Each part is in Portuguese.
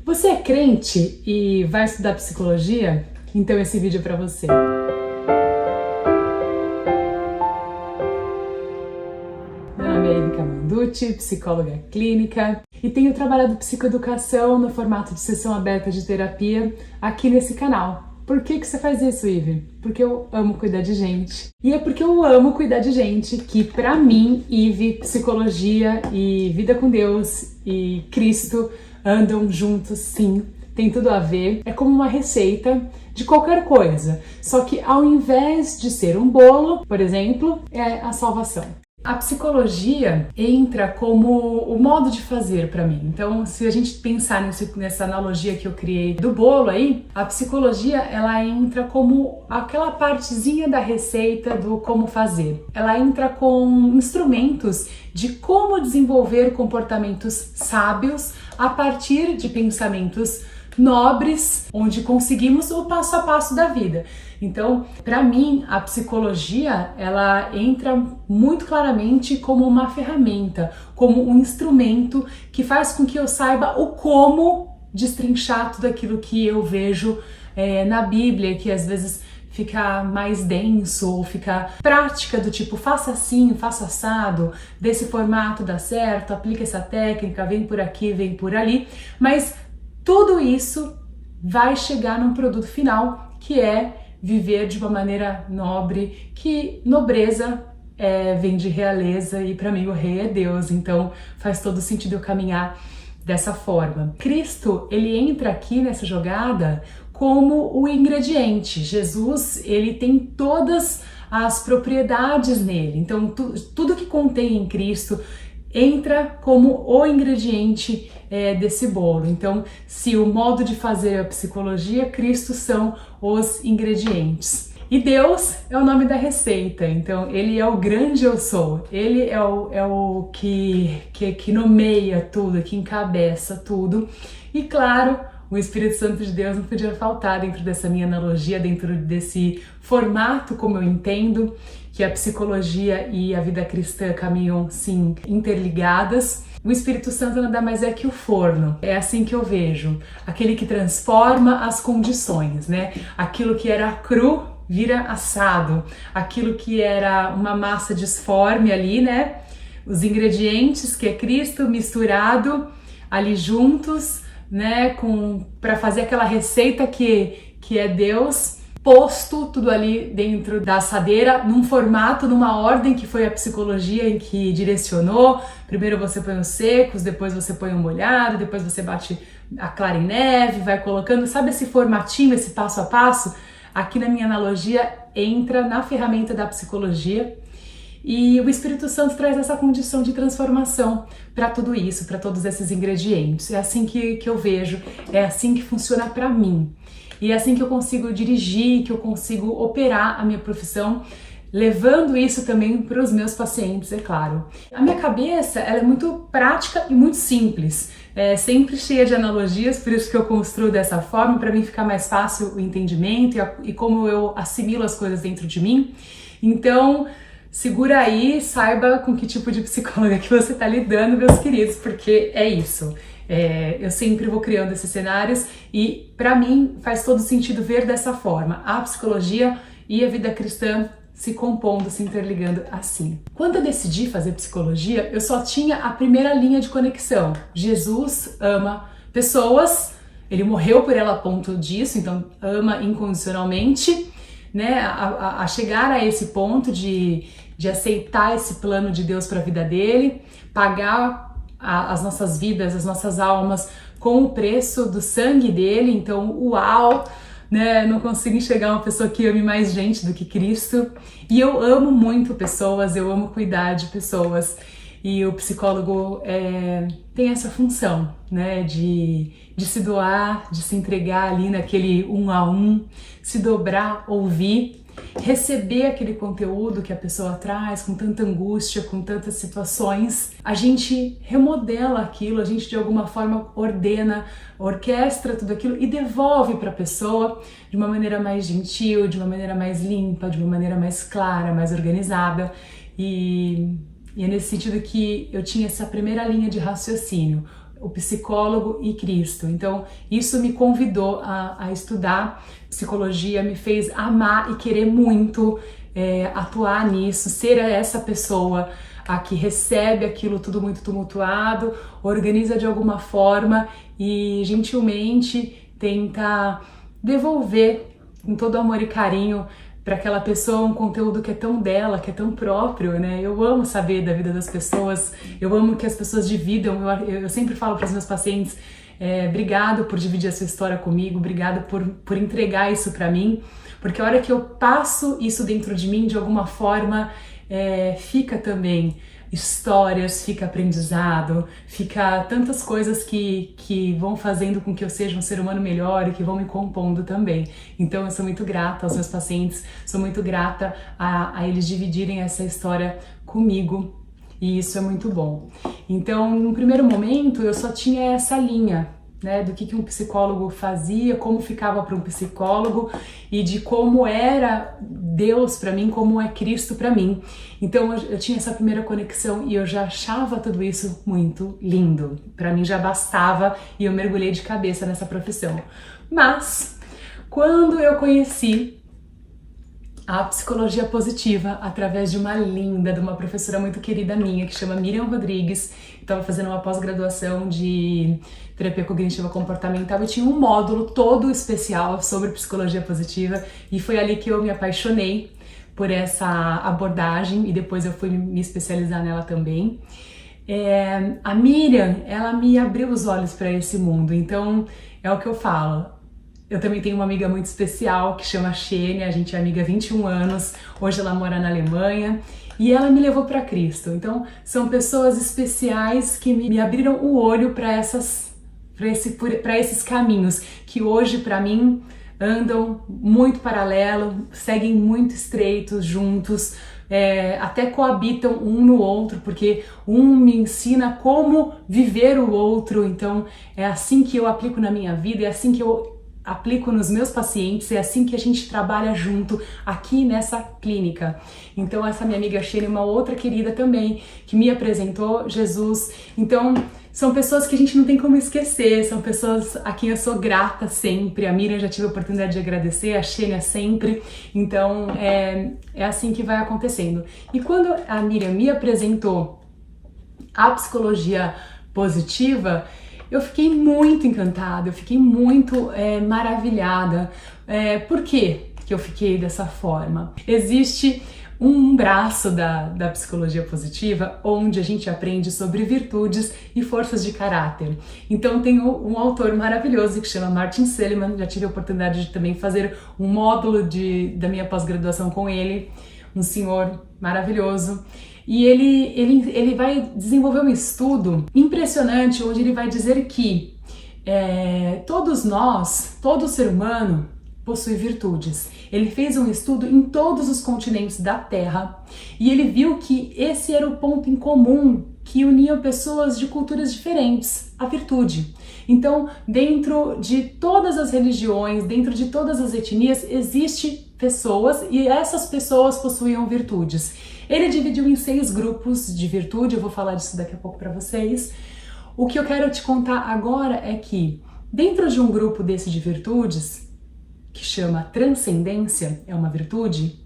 Você é crente e vai estudar psicologia? Então esse vídeo é para você. Meu nome é Erika Manducci, psicóloga clínica, e tenho trabalhado psicoeducação no formato de sessão aberta de terapia aqui nesse canal. Por que você faz isso, Ive? Porque eu amo cuidar de gente. E é porque eu amo cuidar de gente que, pra mim, Ive, psicologia e vida com Deus e Cristo andam juntos, sim. Tem tudo a ver. É como uma receita de qualquer coisa. Só que ao invés de ser um bolo, por exemplo, é a salvação. A psicologia entra como o modo de fazer para mim. Então, se a gente pensar nessa analogia que eu criei do bolo aí, a psicologia ela entra como aquela partezinha da receita do como fazer. Ela entra com instrumentos de como desenvolver comportamentos sábios a partir de pensamentos nobres, onde conseguimos o passo a passo da vida. Então, para mim, a psicologia, ela entra muito claramente como uma ferramenta, como um instrumento que faz com que eu saiba o como destrinchar tudo aquilo que eu vejo na Bíblia, que às vezes fica mais denso ou fica prática do tipo faça assim, faça assado, desse formato dá certo, aplica essa técnica, vem por aqui, vem por ali, mas tudo isso vai chegar num produto final que é viver de uma maneira nobre, que nobreza vem de realeza e para mim o rei é Deus, então faz todo sentido eu caminhar dessa forma. Cristo, ele entra aqui nessa jogada como o ingrediente. Jesus, ele tem todas as propriedades nele, então tudo que contém em Cristo entra como o ingrediente desse bolo. Então, se o modo de fazer a psicologia, Cristo são os ingredientes. E Deus é o nome da receita, então Ele é o grande eu sou, Ele é o que nomeia tudo, que encabeça tudo. E claro, o Espírito Santo de Deus não podia faltar dentro dessa minha analogia, dentro desse formato como eu entendo, que a psicologia e a vida cristã caminham, sim, interligadas. O Espírito Santo nada mais é que o forno. É assim que eu vejo. Aquele que transforma as condições, né? Aquilo que era cru vira assado. Aquilo que era uma massa disforme ali, né? Os ingredientes, que é Cristo, misturado ali juntos, né? Para fazer aquela receita que é Deus, posto tudo ali dentro da assadeira, num formato, numa ordem que foi a psicologia em que direcionou. Primeiro você põe os secos, depois você põe o molhado, depois você bate a clara em neve, vai colocando, sabe esse formatinho, esse passo a passo? Aqui na minha analogia entra na ferramenta da psicologia e o Espírito Santo traz essa condição de transformação para tudo isso, para todos esses ingredientes. É assim que eu vejo, é assim que funciona para mim. E é assim que eu consigo dirigir, que eu consigo operar a minha profissão, levando isso também para os meus pacientes, é claro. A minha cabeça ela é muito prática e muito simples, sempre cheia de analogias, por isso que eu construo dessa forma, para mim ficar mais fácil o entendimento e como eu assimilo as coisas dentro de mim. Então, segura aí, saiba com que tipo de psicóloga que você está lidando, meus queridos, porque é isso. Eu sempre vou criando esses cenários e para mim faz todo sentido ver dessa forma, a psicologia e a vida cristã se compondo, se interligando assim. Quando eu decidi fazer psicologia, eu só tinha a primeira linha de conexão. Jesus ama pessoas, ele morreu por ela a ponto disso, então ama incondicionalmente, né? A chegar a esse ponto de aceitar esse plano de Deus para a vida dele, pagar as nossas vidas, as nossas almas com o preço do sangue dele. Então, uau, né? Não consigo enxergar uma pessoa que ame mais gente do que Cristo. E eu amo muito pessoas, eu amo cuidar de pessoas. E o psicólogo tem essa função, né? De se doar, de se entregar ali naquele um a um, se dobrar, ouvir, receber aquele conteúdo que a pessoa traz com tanta angústia, com tantas situações. A gente remodela aquilo, a gente de alguma forma ordena, orquestra tudo aquilo e devolve para a pessoa de uma maneira mais gentil, de uma maneira mais limpa, de uma maneira mais clara, mais organizada. E é nesse sentido que eu tinha essa primeira linha de raciocínio. o psicólogo e Cristo. Então, isso me convidou a estudar psicologia, me fez amar e querer muito atuar nisso, ser essa pessoa a que recebe aquilo tudo muito tumultuado, organiza de alguma forma e gentilmente tenta devolver com todo amor e carinho para aquela pessoa um conteúdo que é tão dela, que é tão próprio, né? Eu amo saber da vida das pessoas, eu amo que as pessoas dividam, eu sempre falo para os meus pacientes, obrigado por dividir a sua história comigo, obrigado por entregar isso para mim, porque a hora que eu passo isso dentro de mim, de alguma forma, fica também histórias, fica aprendizado, fica tantas coisas que vão fazendo com que eu seja um ser humano melhor e que vão me compondo também. Então eu sou muito grata aos meus pacientes, sou muito grata a eles dividirem essa história comigo e isso é muito bom. Então, no primeiro momento, eu só tinha essa linha, né, do que um psicólogo fazia, como ficava para um psicólogo e de como era Deus para mim, como é Cristo para mim. Então eu tinha essa primeira conexão e eu já achava tudo isso muito lindo. Para mim já bastava e eu mergulhei de cabeça nessa profissão. Mas quando eu conheci a psicologia positiva através de uma professora muito querida minha, que chama Miriam Rodrigues, estava fazendo uma pós-graduação de terapia cognitiva comportamental e tinha um módulo todo especial sobre psicologia positiva e foi ali que eu me apaixonei por essa abordagem e depois eu fui me especializar nela também. A Miriam, ela me abriu os olhos para esse mundo, então é o que eu falo. Eu também tenho uma amiga muito especial que chama Xênia, a gente é amiga há 21 anos, hoje ela mora na Alemanha e ela me levou para Cristo. Então são pessoas especiais que me abriram o olho para esses caminhos que hoje para mim andam muito paralelo, seguem muito estreitos juntos, até coabitam um no outro, porque um me ensina como viver o outro. Então é assim que eu aplico na minha vida, é assim que eu aplico nos meus pacientes, é assim que a gente trabalha junto aqui nessa clínica. Então essa minha amiga Shane, uma outra querida também, que me apresentou Jesus. Então são pessoas que a gente não tem como esquecer, são pessoas a quem eu sou grata sempre. A Miriam já tive a oportunidade de agradecer, a Xênia sempre. Então é assim que vai acontecendo. E quando a Miriam me apresentou a psicologia positiva, eu fiquei muito encantada, eu fiquei muito maravilhada. Por que eu fiquei dessa forma? Existe um braço da psicologia positiva onde a gente aprende sobre virtudes e forças de caráter. Então tem um autor maravilhoso que chama Martin Seligman, já tive a oportunidade de também fazer um módulo da minha pós-graduação com ele, um senhor maravilhoso. E ele vai desenvolver um estudo impressionante onde ele vai dizer que todos nós, todo ser humano possui virtudes. Ele fez um estudo em todos os continentes da Terra e ele viu que esse era o ponto em comum que unia pessoas de culturas diferentes, a virtude. Então, dentro de todas as religiões, dentro de todas as etnias, existem pessoas e essas pessoas possuíam virtudes. Ele dividiu em 6 grupos de virtude, eu vou falar disso daqui a pouco para vocês. O que eu quero te contar agora é que dentro de um grupo desse de virtudes, que chama transcendência, é uma virtude,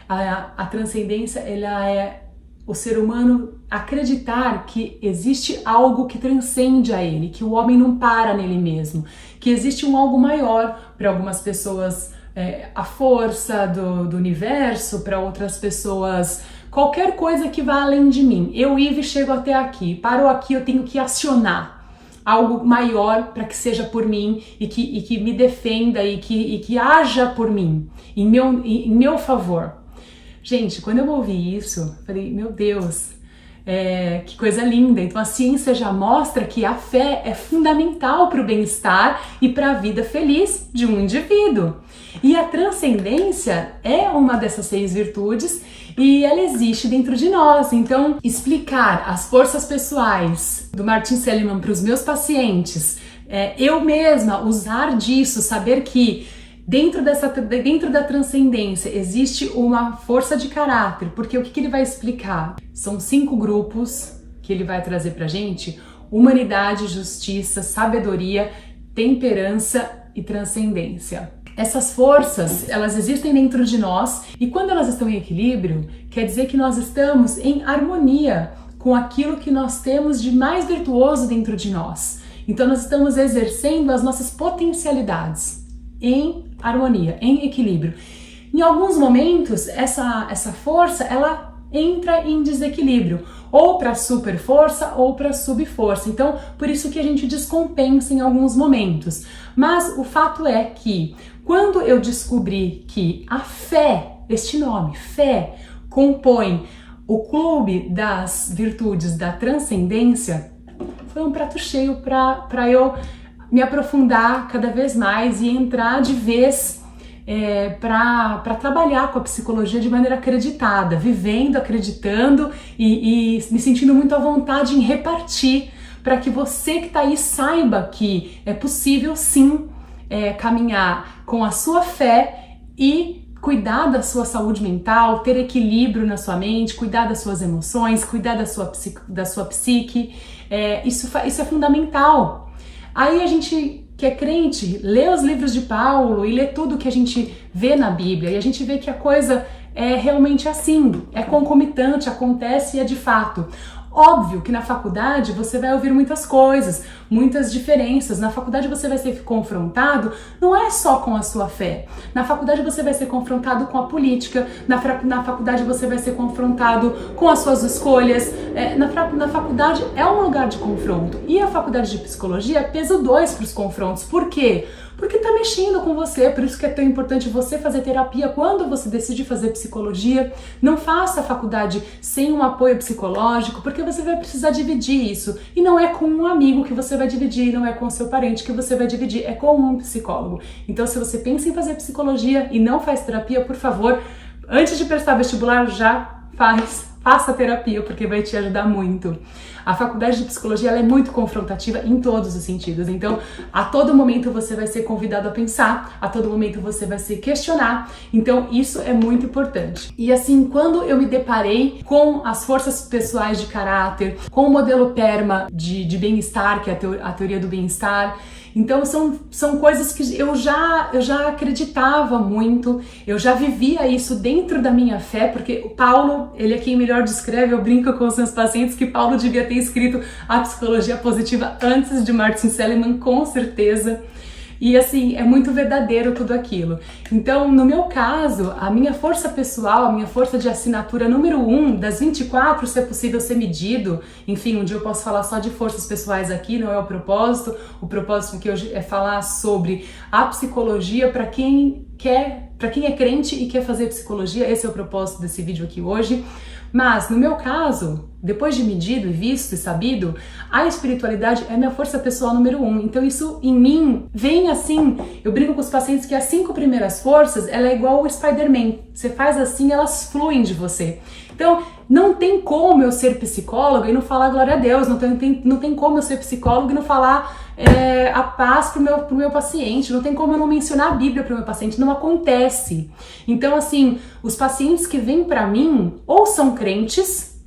a transcendência ela é o ser humano acreditar que existe algo que transcende a ele, que o homem não para nele mesmo, que existe um algo maior. Para algumas pessoas a força do universo, para outras pessoas qualquer coisa que vá além de mim. Eu, Ive, chego até aqui, paro aqui, eu tenho que acionar algo maior para que seja por mim e que me defenda e que haja por mim, em meu favor. Gente, quando eu ouvi isso, falei, meu Deus, que coisa linda. Então a ciência já mostra que a fé é fundamental para o bem-estar e para a vida feliz de um indivíduo. E a transcendência é uma dessas 6 virtudes e ela existe dentro de nós. Então, explicar as forças pessoais do Martin Seligman para os meus pacientes, eu mesma usar disso, saber que dentro da transcendência existe uma força de caráter, porque o que ele vai explicar? São 5 grupos que ele vai trazer pra gente, humanidade, justiça, sabedoria, temperança e transcendência. Essas forças, elas existem dentro de nós e quando elas estão em equilíbrio, quer dizer que nós estamos em harmonia com aquilo que nós temos de mais virtuoso dentro de nós. Então nós estamos exercendo as nossas potencialidades em harmonia, em equilíbrio. Em alguns momentos, essa força, ela entra em desequilíbrio, ou para super força ou para subforça. Então, por isso que a gente descompensa em alguns momentos. Mas o fato é que quando eu descobri que a fé, este nome, fé, compõe o clube das virtudes da transcendência, foi um prato cheio para eu me aprofundar cada vez mais e entrar de vez para trabalhar com a psicologia de maneira acreditada, vivendo, acreditando e me sentindo muito à vontade em repartir, para que você que está aí saiba que é possível sim caminhar com a sua fé e cuidar da sua saúde mental, ter equilíbrio na sua mente, cuidar das suas emoções, cuidar da sua psique. Isso é fundamental. Aí a gente que é crente, lê os livros de Paulo e lê tudo que a gente vê na Bíblia e a gente vê que a coisa é realmente assim, é concomitante, acontece e é de fato. Óbvio que na faculdade você vai ouvir muitas coisas, muitas diferenças. Na faculdade você vai ser confrontado, não é só com a sua fé. Na faculdade você vai ser confrontado com a política, na faculdade você vai ser confrontado com as suas escolhas. Na faculdade é um lugar de confronto. E a faculdade de psicologia é peso 2 para os confrontos. Por quê? Porque tá mexendo com você, por isso que é tão importante você fazer terapia quando você decide fazer psicologia. Não faça a faculdade sem um apoio psicológico, porque você vai precisar dividir isso. E não é com um amigo que você vai dividir, não é com o seu parente que você vai dividir, é com um psicólogo. Então, se você pensa em fazer psicologia e não faz terapia, por favor, antes de prestar vestibular, já faça terapia, porque vai te ajudar muito. A faculdade de psicologia ela é muito confrontativa em todos os sentidos, então a todo momento você vai ser convidado a pensar, a todo momento você vai se questionar, então isso é muito importante. E assim, quando eu me deparei com as forças pessoais de caráter, com o modelo PERMA de bem-estar, que é a teoria do bem-estar, então são coisas que eu já acreditava muito, eu já vivia isso dentro da minha fé, porque o Paulo, ele é quem melhor descreve, eu brinco com os meus pacientes que Paulo devia ter escrito a psicologia positiva antes de Martin Seligman, com certeza. E assim, é muito verdadeiro tudo aquilo. Então, no meu caso, a minha força pessoal, a minha força de assinatura número 1, das 24, se é possível ser medido, enfim, um dia eu posso falar só de forças pessoais aqui, não é o propósito aqui hoje é falar sobre a psicologia para quem é crente e quer fazer psicologia, esse é o propósito desse vídeo aqui hoje. Mas, no meu caso, depois de medido e visto e sabido, a espiritualidade é minha força pessoal número 1. Então isso em mim vem assim, eu brinco com os pacientes que as 5 primeiras forças, ela é igual o Spider-Man. Você faz assim, elas fluem de você. Então, não tem como eu ser psicóloga e não falar glória a Deus, não tem como eu ser psicóloga e não falar a paz pro meu paciente, não tem como eu não mencionar a Bíblia pro meu paciente, não acontece. Então, assim, os pacientes que vêm pra mim, ou são crentes,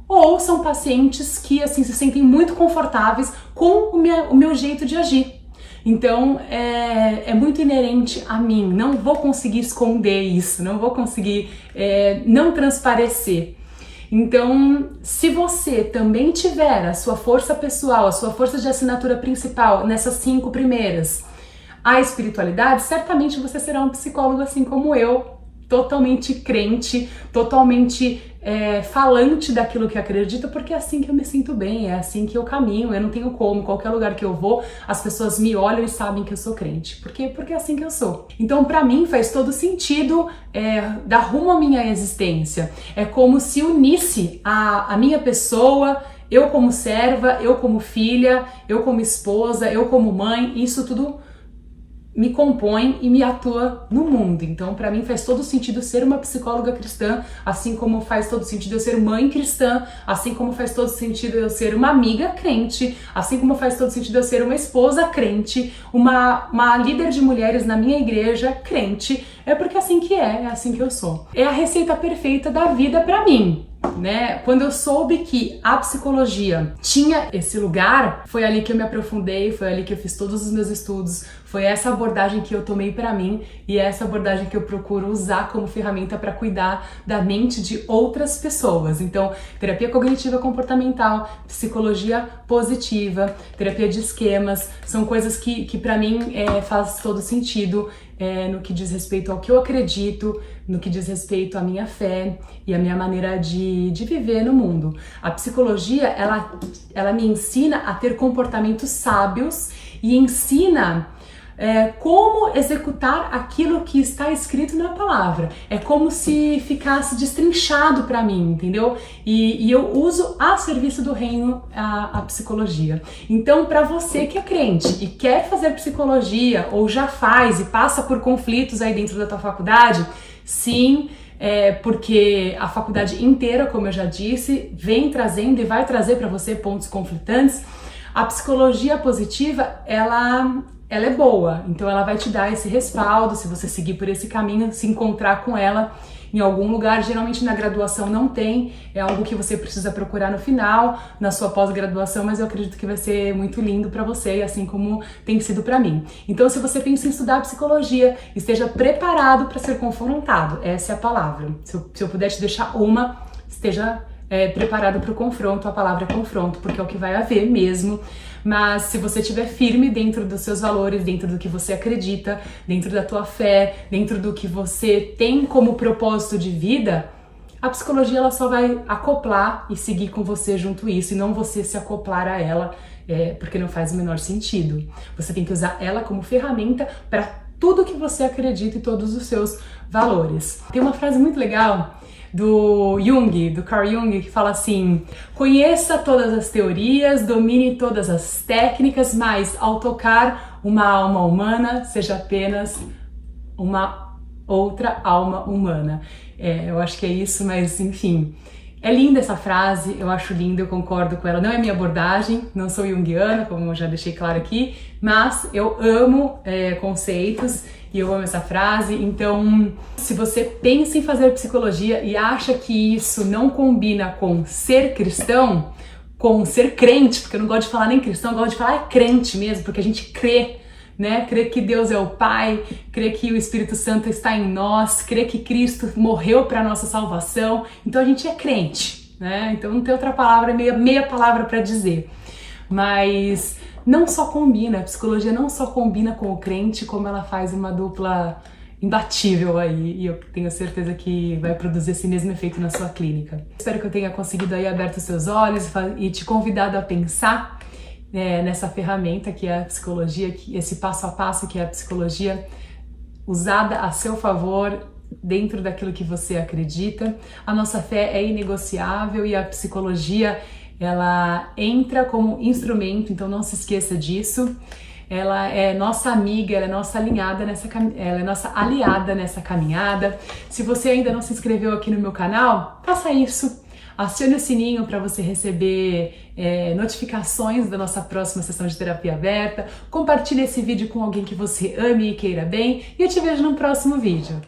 ou são pacientes que, assim, se sentem muito confortáveis com o meu jeito de agir. Então, é muito inerente a mim, não vou conseguir esconder isso, não vou conseguir não transparecer. Então, se você também tiver a sua força pessoal, a sua força de assinatura principal nessas 5 primeiras, a espiritualidade, certamente você será um psicólogo assim como eu, totalmente crente, totalmente falante daquilo que acredita, porque é assim que eu me sinto bem, é assim que eu caminho, eu não tenho como, qualquer lugar que eu vou, as pessoas me olham e sabem que eu sou crente, porque é assim que eu sou. Então, pra mim, faz todo sentido dar rumo à minha existência, é como se unisse a minha pessoa, eu como serva, eu como filha, eu como esposa, eu como mãe, isso tudo me compõe e me atua no mundo. Então, para mim faz todo sentido ser uma psicóloga cristã, assim como faz todo sentido eu ser mãe cristã, assim como faz todo sentido eu ser uma amiga crente, assim como faz todo sentido eu ser uma esposa crente, uma líder de mulheres na minha igreja crente. É porque é assim que é assim que eu sou. É a receita perfeita da vida para mim. né? Quando eu soube que a psicologia tinha esse lugar, foi ali que eu me aprofundei, foi ali que eu fiz todos os meus estudos, foi essa abordagem que eu tomei pra mim e é essa abordagem que eu procuro usar como ferramenta para cuidar da mente de outras pessoas. Então, terapia cognitiva comportamental, psicologia positiva, terapia de esquemas, são coisas que para mim faz todo sentido. No que diz respeito ao que eu acredito, no que diz respeito à minha fé e à minha maneira de viver no mundo. A psicologia, ela me ensina a ter comportamentos sábios e ensina como executar aquilo que está escrito na palavra. É como se ficasse destrinchado para mim, entendeu? E eu uso a serviço do reino a psicologia. Então, para você que é crente e quer fazer psicologia, ou já faz e passa por conflitos aí dentro da tua faculdade, sim, porque a faculdade inteira, como eu já disse, vem trazendo e vai trazer para você pontos conflitantes. A psicologia positiva, ela é boa, então ela vai te dar esse respaldo, se você seguir por esse caminho, se encontrar com ela em algum lugar. Geralmente na graduação não tem, é algo que você precisa procurar no final, na sua pós-graduação, mas eu acredito que vai ser muito lindo para você, assim como tem sido para mim. Então, se você pensa em estudar psicologia, esteja preparado para ser confrontado, essa é a palavra. Se eu puder te deixar esteja preparado para o confronto, a palavra é confronto, porque é o que vai haver mesmo. Mas se você estiver firme dentro dos seus valores, dentro do que você acredita, dentro da tua fé, dentro do que você tem como propósito de vida, a psicologia ela só vai acoplar e seguir com você junto a isso, e não você se acoplar a ela, porque não faz o menor sentido. Você tem que usar ela como ferramenta para tudo que você acredita e todos os seus valores. Tem uma frase muito legal do Jung, do Carl Jung, que fala assim: conheça todas as teorias, domine todas as técnicas, mas ao tocar uma alma humana, seja apenas uma outra alma humana. Eu acho que é isso, mas enfim. É linda essa frase, eu acho linda, eu concordo com ela. Não é minha abordagem, não sou junguiana, como eu já deixei claro aqui, mas eu amo conceitos e eu amo essa frase. Então, se você pensa em fazer psicologia e acha que isso não combina com ser cristão, com ser crente, porque eu não gosto de falar nem cristão, eu gosto de falar crente mesmo, porque a gente crê, né? Crê que Deus é o Pai, crê que o Espírito Santo está em nós, crê que Cristo morreu para nossa salvação. Então a gente é crente, né? Então não tem outra palavra, meia palavra para dizer. Mas não só combina, a psicologia não só combina com o crente, como ela faz uma dupla imbatível aí, e eu tenho certeza que vai produzir esse mesmo efeito na sua clínica. Espero que eu tenha conseguido aí abrir os seus olhos e te convidado a pensar nessa ferramenta que é a psicologia, esse passo a passo que é a psicologia usada a seu favor dentro daquilo que você acredita. A nossa fé é inegociável e a psicologia ela entra como instrumento, então não se esqueça disso. Ela é nossa amiga, ela é nossa alinhada ela é nossa aliada nessa caminhada. Se você ainda não se inscreveu aqui no meu canal, faça isso. Acione o sininho para você receber notificações da nossa próxima sessão de terapia aberta. Compartilhe esse vídeo com alguém que você ame e queira bem. E eu te vejo no próximo vídeo.